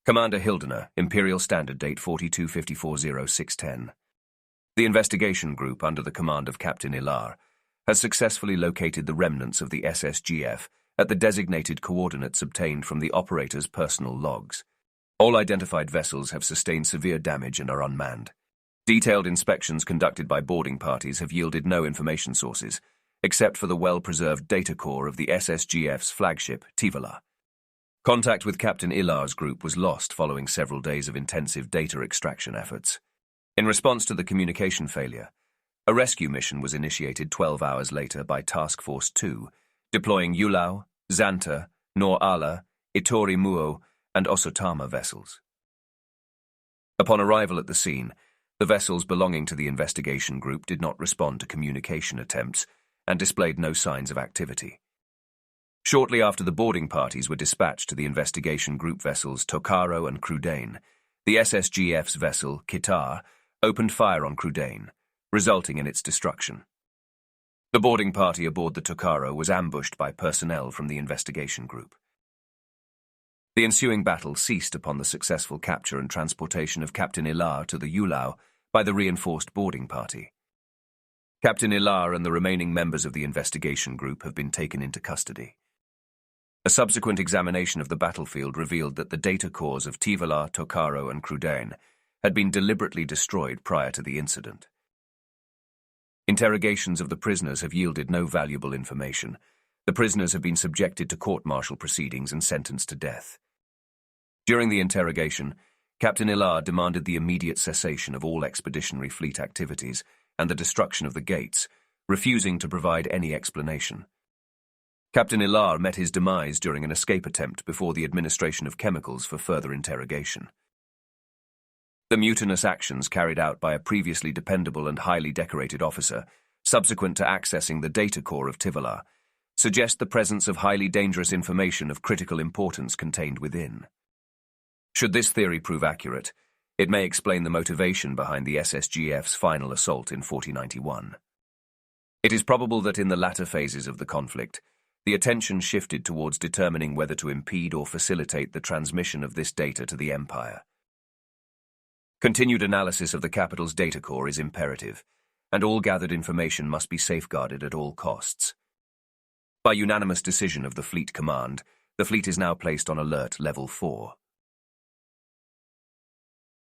Commander Hildener, Imperial Standard Date 42540610. The investigation group under the command of Captain Ilar has successfully located the remnants of the SSGF at the designated coordinates obtained from the operator's personal logs. All identified vessels have sustained severe damage and are unmanned. Detailed inspections conducted by boarding parties have yielded no information sources, except for the well-preserved data core of the SSGF's flagship, Ilar. Contact with Captain Ilar's group was lost following several days of intensive data extraction efforts. In response to the communication failure, a rescue mission was initiated 12 hours later by Task Force 2, deploying Yulau, Xanta, Nor Ala, Itori Muo, and Osotama vessels. Upon arrival at the scene, the vessels belonging to the investigation group did not respond to communication attempts and displayed no signs of activity. Shortly after the boarding parties were dispatched to the investigation group vessels Tokaro and Crudane, the SSGF's vessel, Kitar, opened fire on Crudane, resulting in its destruction. The boarding party aboard the Tokaro was ambushed by personnel from the investigation group. The ensuing battle ceased upon the successful capture and transportation of Captain Ilar to the Yulau by the reinforced boarding party. Captain Ilar and the remaining members of the investigation group have been taken into custody. A subsequent examination of the battlefield revealed that the data cores of Ilar, Tokaro, and Crudane had been deliberately destroyed prior to the incident. Interrogations of the prisoners have yielded no valuable information. The prisoners have been subjected to court-martial proceedings and sentenced to death. During the interrogation, Captain Ilar demanded the immediate cessation of all Expeditionary Fleet activities and the destruction of the gates, refusing to provide any explanation. Captain Ilar met his demise during an escape attempt before the administration of chemicals for further interrogation. The mutinous actions carried out by a previously dependable and highly decorated officer, subsequent to accessing the data core of Ilar, suggest the presence of highly dangerous information of critical importance contained within. Should this theory prove accurate, it may explain the motivation behind the SSGF's final assault in 4091. It is probable that in the latter phases of the conflict, the attention shifted towards determining whether to impede or facilitate the transmission of this data to the Empire. Continued analysis of the capital's data core is imperative, and all gathered information must be safeguarded at all costs. By unanimous decision of the Fleet Command, the fleet is now placed on Alert Level 4.